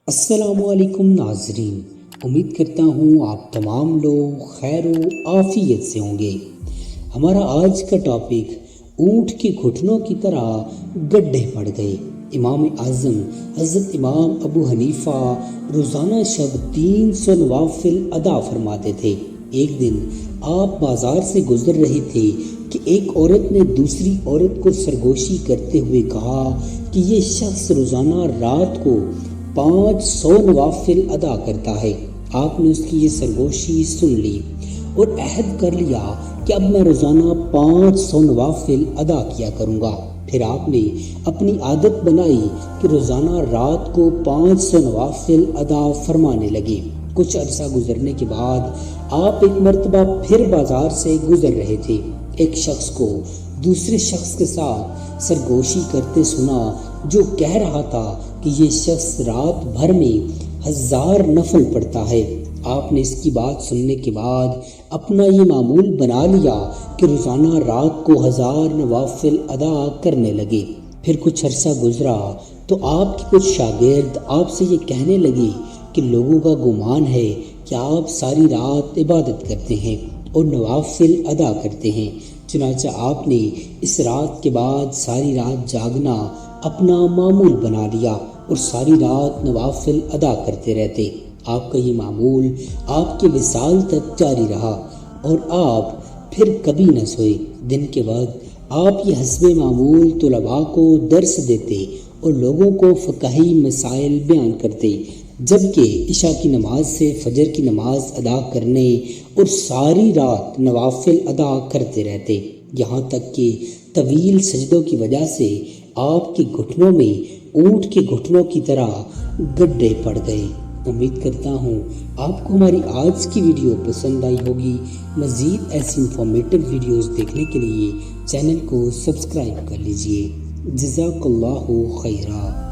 السلام علیکم ناظرین، امید کرتا ہوں آپ تمام لوگ خیر و عافیت سے ہوں گے۔ ہمارا آج کا ٹاپک اونٹ کے گھٹنوں کی طرح گڈھے پڑ گئے۔ امام اعظم حضرت امام ابو حنیفہ روزانہ شب 300 نوافل ادا فرماتے تھے۔ ایک دن آپ بازار سے گزر رہے تھے کہ ایک عورت نے دوسری عورت کو سرگوشی کرتے ہوئے کہا کہ یہ شخص روزانہ رات کو 500 نوافل ادا کرتا ہے۔ آپ نے اس کی یہ سرگوشی سن لی اور عہد کر لیا کہ اب میں روزانہ 500 نوافل ادا کیا کروں گا۔ پھر آپ نے اپنی عادت بنائی کہ روزانہ رات کو 500 نوافل ادا فرمانے لگے۔ کچھ عرصہ گزرنے کے بعد آپ ایک مرتبہ پھر بازار سے گزر رہے تھے۔ ایک شخص کو دوسرے شخص کے ساتھ سرگوشی کرتے سنا جو کہہ رہا تھا کہ یہ شخص رات بھر میں 1000 نفل پڑھتا ہے۔ آپ نے اس کی بات سننے کے بعد اپنا یہ معمول بنا لیا کہ روزانہ رات کو 1000 نوافل ادا کرنے لگے۔ پھر کچھ عرصہ گزرا تو آپ کے کچھ شاگرد آپ سے یہ کہنے لگے کہ لوگوں کا گمان ہے کہ آپ ساری رات عبادت کرتے ہیں اور نوافل ادا کرتے ہیں۔ چنانچہ آپ نے اس رات کے بعد ساری رات جاگنا اپنا معمول بنا لیا اور ساری رات نوافل ادا کرتے رہتے۔ آپ کا یہ معمول آپ کے وصال تک جاری رہا اور آپ پھر کبھی نہ سوئے۔ دن کے وقت آپ یہ حسب معمول طلباء کو درس دیتے اور لوگوں کو فقہی مسائل بیان کرتے، جبکہ عشاء کی نماز سے فجر کی نماز ادا کرنے اور ساری رات نوافل ادا کرتے رہتے، یہاں تک کہ طویل سجدوں کی وجہ سے آپ کے گھٹنوں میں اونٹ کے گھٹنوں کی طرح گڈھے پڑ گئے۔ امید کرتا ہوں آپ کو ہماری آج کی ویڈیو پسند آئی ہوگی۔ مزید ایسی انفارمیٹیو ویڈیوز دیکھنے کے لیے چینل کو سبسکرائب کر لیجئے۔ جزاک اللہ خیرہ۔